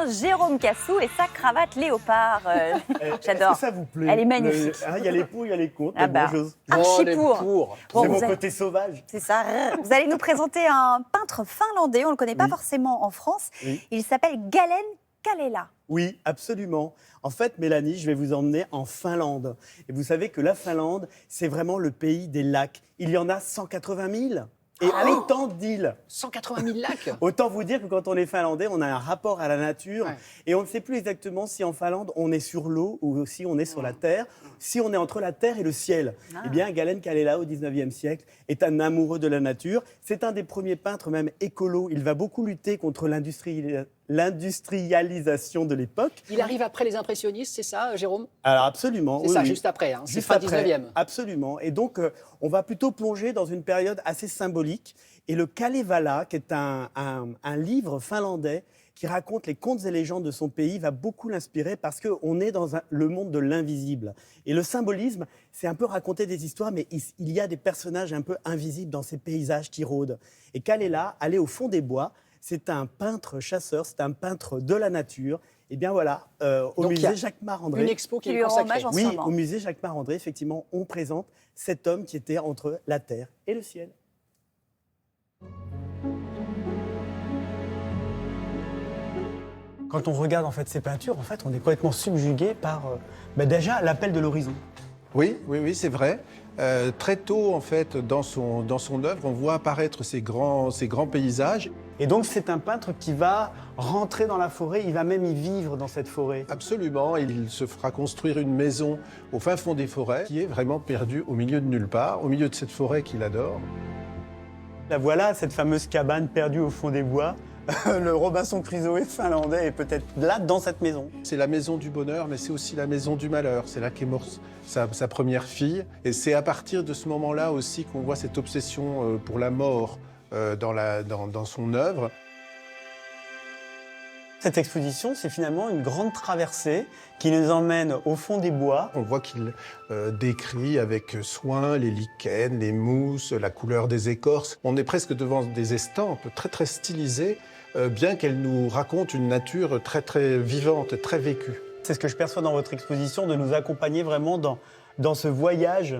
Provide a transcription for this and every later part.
Enfin, Jérôme Cassou et sa cravate léopard. J'adore. Est-ce que ça vous plaît? Elle est magnifique. Il y a les pour, il y a les contre. Ah bah, archi les pour. pour. Bon, C'est vous mon allez- côté sauvage. C'est ça. Vous allez nous présenter un peintre finlandais. On ne le connaît pas forcément en France. Oui. Il s'appelle Galen Kallela. Oui, absolument. En fait, Mélanie, je vais vous emmener en Finlande. Et vous savez que la Finlande, c'est vraiment le pays des lacs. Il y en a 180 000 et autant d'îles. 180 000 lacs. Autant vous dire que quand on est finlandais, on a un rapport à la nature et on ne sait plus exactement si en Finlande, on est sur l'eau ou si on est sur la terre, si on est entre la terre et le ciel. Eh bien, Galen Kallela, au 19e siècle, est un amoureux de la nature. C'est un des premiers peintres même écolo. Il va beaucoup lutter contre l'industrialisation de l'époque. Il arrive après les impressionnistes, c'est ça, Jérôme? Alors absolument. C'est oui, ça, oui. juste après. C'est Juste fin après, 19e. absolument. Et donc, on va plutôt plonger dans une période assez symbolique. Et le Kalevala, qui est un livre finlandais qui raconte les contes et légendes de son pays, va beaucoup l'inspirer parce qu'on est dans le monde de l'invisible. Et le symbolisme, c'est un peu raconter des histoires, mais il y a des personnages un peu invisibles dans ces paysages qui rôdent. Et Kallela, aller au fond des bois, c'est un peintre chasseur, c'est un peintre de la nature. Et bien voilà, au Donc, il y musée a Jacques-Marandré. Une expo qui Qui est lui rend consacrée. hommage en ce Oui, moment. au musée Jacques-Marandré, effectivement, on présente cet homme qui était entre la terre et le ciel. Quand on regarde en fait ces peintures, en fait, on est complètement subjugué par déjà l'appel de l'horizon. Oui, c'est vrai. Très tôt, en fait, dans son œuvre, on voit apparaître ces grands paysages. Et donc c'est un peintre qui va rentrer dans la forêt, il va même y vivre dans cette forêt. Absolument, il se fera construire une maison au fin fond des forêts, qui est vraiment perdue au milieu de nulle part, au milieu de cette forêt qu'il adore. La voilà, cette fameuse cabane perdue au fond des bois. Le Robinson Crusoe finlandais est peut-être là, dans cette maison. C'est la maison du bonheur, mais c'est aussi la maison du malheur. C'est là qu'est morte sa première fille. Et c'est à partir de ce moment-là aussi qu'on voit cette obsession pour la mort dans son œuvre. Cette exposition, c'est finalement une grande traversée qui nous emmène au fond des bois. On voit qu'il décrit avec soin les lichens, les mousses, la couleur des écorces. On est presque devant des estampes très très stylisées, bien qu'elles nous racontent une nature très très vivante, très vécue. C'est ce que je perçois dans votre exposition, de nous accompagner vraiment dans ce voyage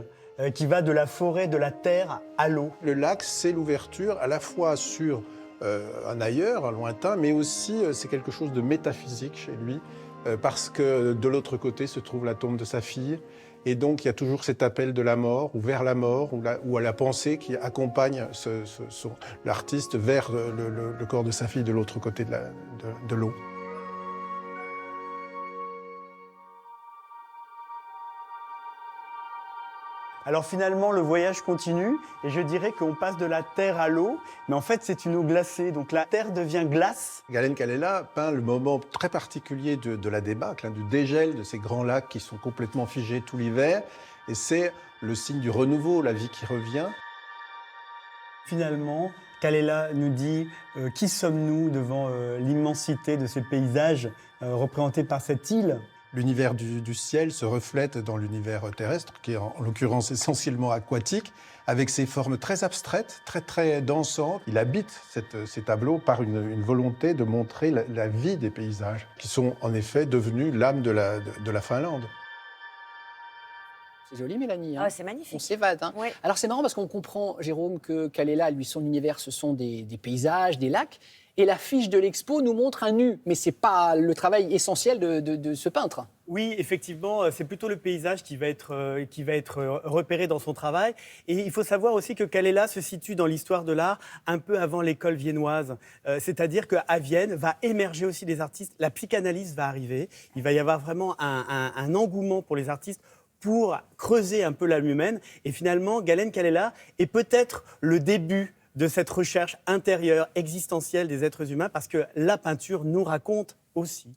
qui va de la forêt, de la terre à l'eau. Le lac, c'est l'ouverture à la fois sur un ailleurs, un lointain, mais aussi c'est quelque chose de métaphysique chez lui, parce que de l'autre côté se trouve la tombe de sa fille. Et donc il y a toujours cet appel de la mort, ou vers la mort, ou à la pensée qui accompagne l'artiste vers le corps de sa fille de l'autre côté de l'eau. Alors finalement, le voyage continue et je dirais qu'on passe de la terre à l'eau, mais en fait c'est une eau glacée, donc la terre devient glace. Galen Kallela peint le moment très particulier de la débâcle, du dégel de ces grands lacs qui sont complètement figés tout l'hiver, et c'est le signe du renouveau, la vie qui revient. Finalement, Kallela nous dit qui sommes-nous devant l'immensité de ce paysage représenté par cette île. L'univers du ciel se reflète dans l'univers terrestre, qui est en l'occurrence essentiellement aquatique, avec ses formes très abstraites, très très dansantes. Il habite ces tableaux par une volonté de montrer la vie des paysages, qui sont en effet devenus l'âme de la Finlande. C'est joli, Mélanie. Ah, c'est magnifique. On s'évade. Oui. Alors c'est marrant parce qu'on comprend, Jérôme, que Kallela, lui, son univers, ce sont des paysages, des lacs. Et la fiche de l'expo nous montre un nu. Mais ce n'est pas le travail essentiel de ce peintre. Oui, effectivement, c'est plutôt le paysage qui va être repéré dans son travail. Et il faut savoir aussi que Kallela se situe dans l'histoire de l'art un peu avant l'école viennoise. C'est-à-dire qu'à Vienne va émerger aussi des artistes. La psychanalyse va arriver. Il va y avoir vraiment un engouement pour les artistes pour creuser un peu l'âme humaine. Et finalement, Galen Kallela est peut-être le début de cette recherche intérieure, existentielle des êtres humains, parce que la peinture nous raconte aussi